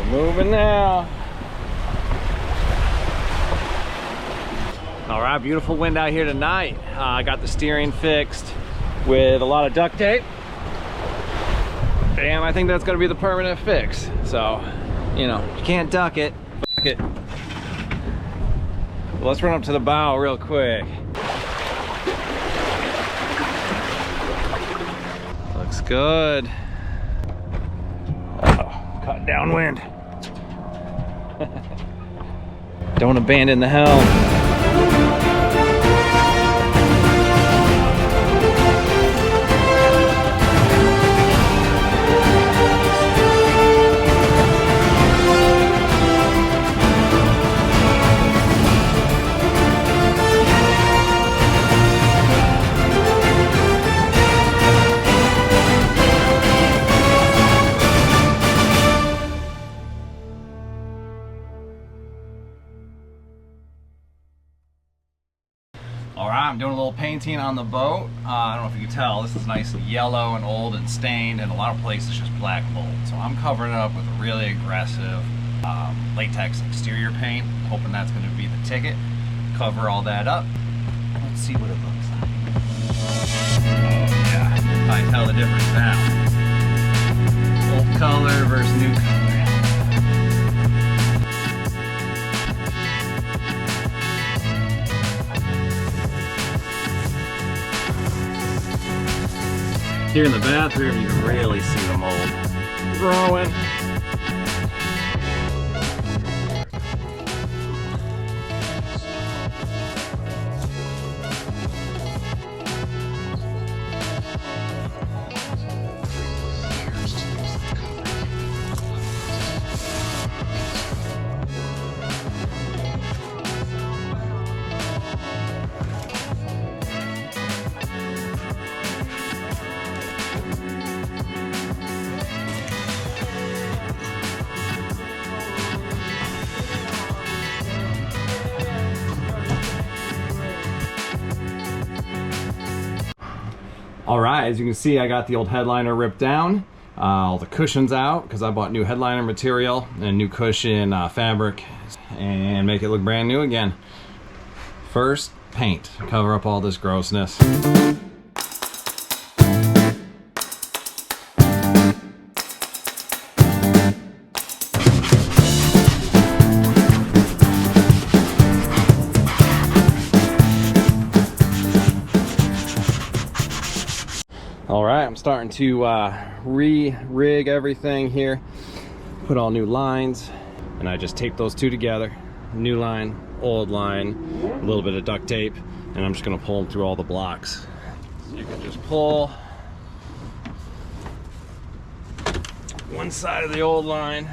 Moving now. All right, beautiful wind out here tonight. I got the steering fixed with a lot of duct tape. And I think that's gonna be the permanent fix. So, you know, you can't duck it. Fuck it. Let's run up to the bow real quick. Looks good. Uh-oh, caught downwind. Don't abandon the helm. Alright, I'm doing a little painting on the boat. I don't know if you can tell, this is nice and yellow and old and stained, and a lot of places just black mold. So I'm covering it up with a really aggressive latex exterior paint, hoping that's going to be the ticket. Cover all that up. Let's see what it looks like. Oh yeah, I tell the difference now. Old color versus new color. Here in the bathroom, you can really see the mold growing. All right, as you can see, I got the old headliner ripped down, all the cushions out, because I bought new headliner material and new cushion fabric, and make it look brand new again. First, paint. Cover up all this grossness. All right, I'm starting to re-rig everything here, put all new lines, and I just tape those two together. New line, old line, a little bit of duct tape, and I'm just gonna pull them through all the blocks. So you can just pull one side of the old line,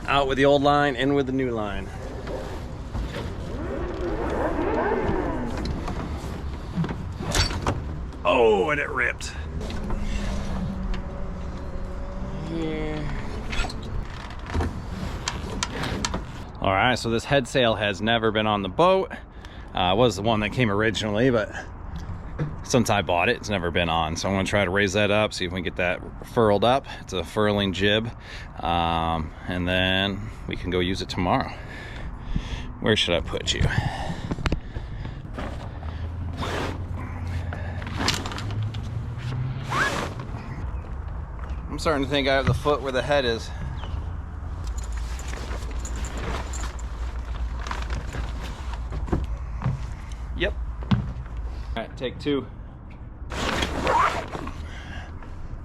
out with the old line, in with the new line. Oh, and it ripped. Yeah. All right, so this head sail has never been on the boat. It was the one that came originally, but since I bought it, it's never been on. So I'm gonna try to raise that up, see if we can get that furled up. It's a furling jib, and then we can go use it tomorrow. Where should I put you? I'm starting to think I have the foot where the head is. Yep. All right, take two.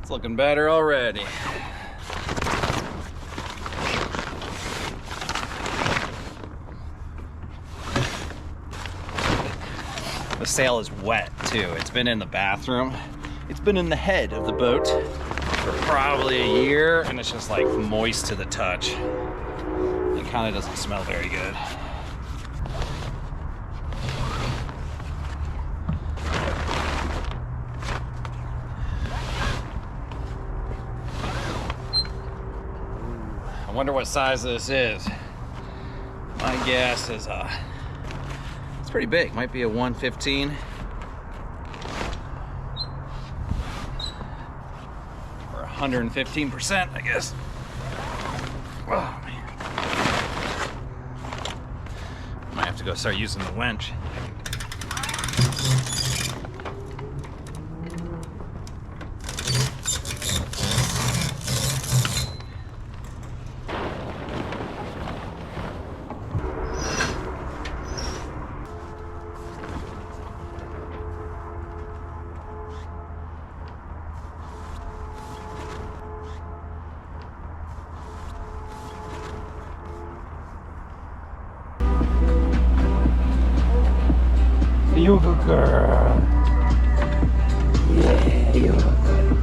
It's looking better already. The sail is wet too. It's been in the bathroom. It's been in the head of the boat for probably a year, and it's just like moist to the touch. It kind of doesn't smell very good. I wonder what size this is. My guess is it's pretty big. Might be a 115. 115%, I guess. Oh, man. Might have to go start using the winch. You good girl. Yeah, you look good.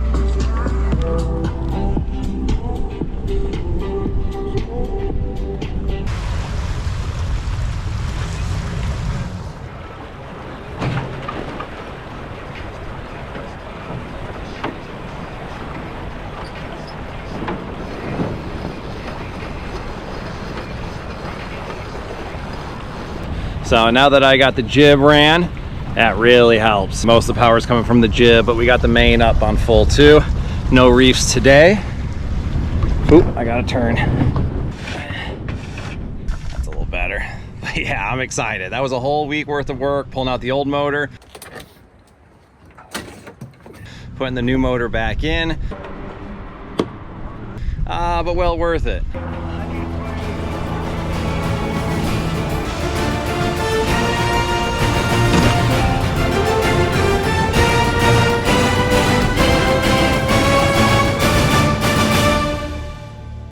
So now that I got the jib ran, that really helps. Most of the power is coming from the jib, but we got the main up on full too. No reefs today. Oop, I gotta turn. That's a little better. But yeah, I'm excited. That was a whole week worth of work, pulling out the old motor, putting the new motor back in. But well worth it.